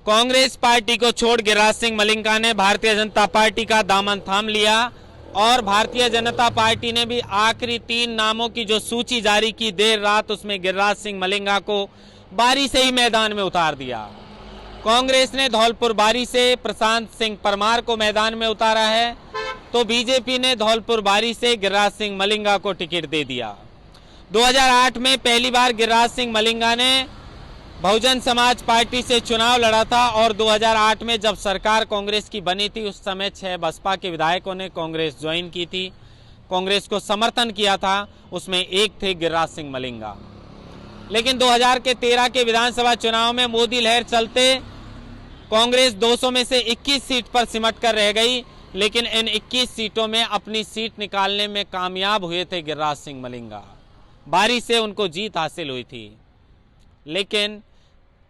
Congress party को छोड़ गिरिराज सिंह मलिंगा ने भारतीय जनता पार्टी का दामन थाम लिया और भारतीय जनता पार्टी ने भी आखिरी 3 नामों की जो सूची जारी की देर रात, उसमें गिरिराज सिंह मलिंगा को बारी से ही मैदान में उतार दिया। कांग्रेस ने धौलपुर बारी से प्रशांत सिंह परमार को मैदान में उतारा है, तो बीजेपी ने धौलपुर बारी से गिरिराज सिंह मलिंगा को टिकट दे दिया। 2008 में पहली बार गिरिराज सिंह मलिंगा ने बहुजन समाज पार्टी से चुनाव लड़ा था और 2008 में जब सरकार कांग्रेस की बनी थी, उस समय 6 बसपा के विधायकों ने कांग्रेस ज्वाइन की थी, कांग्रेस को समर्थन किया था। उसमें एक थे गिरिराज सिंह मलिंगा। लेकिन 2013 के विधानसभा चुनाव में मोदी लहर चलते कांग्रेस 200 में से 21 सीट पर सिमट कर रह गई, लेकिन इन 21 सीटों में अपनी सीट निकालने में कामयाब हुए थे गिरिराज सिंह मलिंगा। बारी से उनको जीत हासिल हुई थी, लेकिन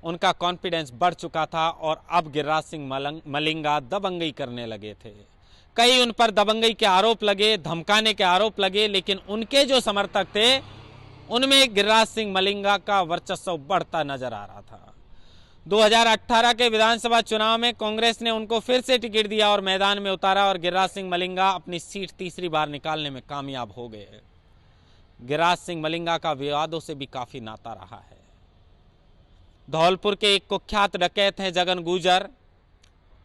उनका कॉन्फिडेंस बढ़ चुका था और अब गिरिराज सिंह मलिंगा दबंगई करने लगे थे। कई उन पर दबंगई के आरोप लगे, धमकाने के आरोप लगे, लेकिन उनके जो समर्थक थे उनमें गिरिराज सिंह मलिंगा का वर्चस्व बढ़ता नजर आ रहा था। 2018 के विधानसभा चुनाव में कांग्रेस ने उनको फिर से टिकट दिया और मैदान में उतारा और गिरिराज सिंह मलिंगा अपनी सीट तीसरी बार निकालने में कामयाब हो गए। गिरिराज सिंह मलिंगा का विवादों से भी काफी नाता रहा है। धौलपुर के एक कुख्यात डकैत हैं जगन गुर्जर,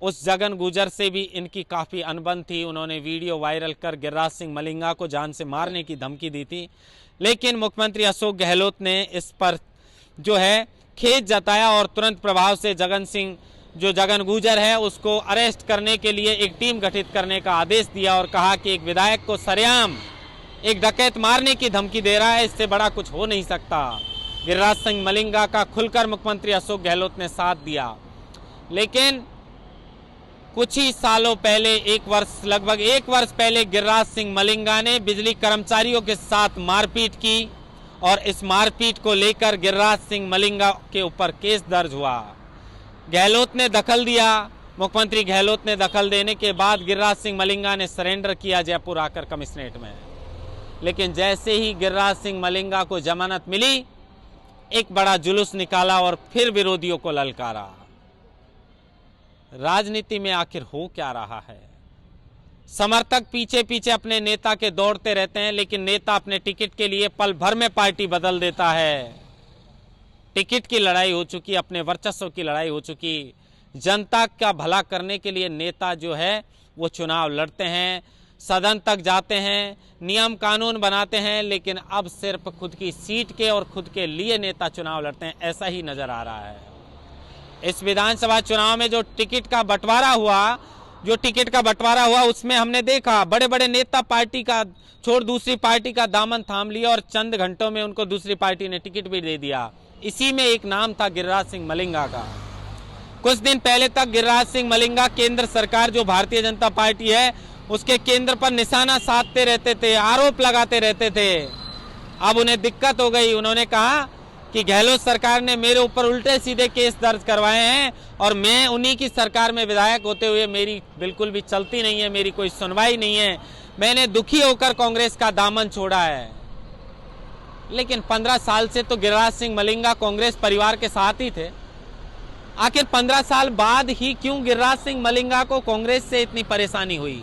उस जगन गुर्जर से भी इनकी काफ़ी अनबन थी। उन्होंने वीडियो वायरल कर गिरिराज सिंह मलिंगा को जान से मारने की धमकी दी थी, लेकिन मुख्यमंत्री अशोक गहलोत ने इस पर जो है खेद जताया और तुरंत प्रभाव से जगन गुर्जर है उसको अरेस्ट करने के लिए एक टीम गठित करने का आदेश दिया और कहा कि एक विधायक को सरेआम एक डकैत मारने की धमकी दे रहा है, इससे बड़ा कुछ हो नहीं सकता। गिरिराज सिंह मलिंगा का खुलकर मुख्यमंत्री अशोक गहलोत ने साथ दिया, लेकिन कुछ ही सालों पहले लगभग एक वर्ष पहले गिरिराज सिंह मलिंगा ने बिजली कर्मचारियों के साथ मारपीट की और इस मारपीट को लेकर गिरिराज सिंह मलिंगा के ऊपर केस दर्ज हुआ। गहलोत ने दखल दिया, मुख्यमंत्री गहलोत ने दखल देने के बाद गिरिराज सिंह मलिंगा ने सरेंडर किया जयपुर आकर कमिश्नरेट में। लेकिन जैसे ही गिरिराज सिंह मलिंगा को जमानत मिली, एक बड़ा जुलूस निकाला और फिर विरोधियों को ललकारा। राजनीति में आखिर हो क्या रहा है? समर्थक पीछे पीछे अपने नेता के दौड़ते रहते हैं, लेकिन नेता अपने टिकट के लिए पल भर में पार्टी बदल देता है। टिकट की लड़ाई हो चुकी, अपने वर्चस्व की लड़ाई हो चुकी। जनता का भला करने के लिए नेता जो है वो चुनाव लड़ते हैं, सदन तक जाते हैं, नियम कानून बनाते हैं, लेकिन अब सिर्फ खुद की सीट के और खुद के लिए नेता चुनाव लड़ते हैं, ऐसा ही नजर आ रहा है। इस विधानसभा चुनाव में जो टिकट का बंटवारा हुआ उसमें हमने देखा बड़े बड़े नेता पार्टी का छोड़ दूसरी पार्टी का दामन थाम लिया और चंद घंटों में उनको दूसरी पार्टी ने टिकट भी दे दिया। इसी में एक नाम था गिरिराज सिंह मलिंगा का। कुछ दिन पहले तक गिरिराज सिंह मलिंगा केंद्र सरकार जो भारतीय जनता पार्टी है उसके केंद्र पर निशाना साधते रहते थे, आरोप लगाते रहते थे। अब उन्हें दिक्कत हो गई। उन्होंने कहा कि गहलोत सरकार ने मेरे ऊपर उल्टे सीधे केस दर्ज करवाए हैं और मैं उन्हीं की सरकार में विधायक होते हुए मेरी बिल्कुल भी चलती नहीं है, मेरी कोई सुनवाई नहीं है। मैंने दुखी होकर कांग्रेस का दामन छोड़ा है। लेकिन 15 साल से तो गिरिराज सिंह मलिंगा कांग्रेस परिवार के साथ ही थे। आखिर 15 साल बाद ही क्यों गिरिराज सिंह मलिंगा को कांग्रेस से इतनी परेशानी हुई?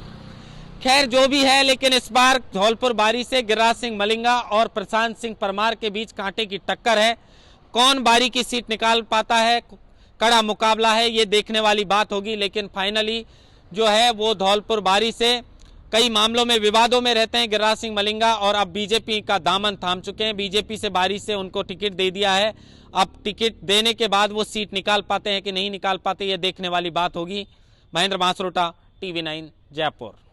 खैर जो भी है, लेकिन इस बार धौलपुर बारी से गिरिराज सिंह मलिंगा और प्रशांत सिंह परमार के बीच कांटे की टक्कर है। कौन बारी की सीट निकाल पाता है, कड़ा मुकाबला है, ये देखने वाली बात होगी। लेकिन फाइनली जो है वो धौलपुर बारी से कई मामलों में विवादों में रहते हैं गिरिराज सिंह मलिंगा और अब बीजेपी का दामन थाम चुके हैं। बीजेपी से बारी से उनको टिकट दे दिया है। अब टिकट देने के बाद वो सीट निकाल पाते हैं कि नहीं निकाल पाते, ये देखने वाली बात होगी। महेंद्र मासरोटा, TV9 जयपुर।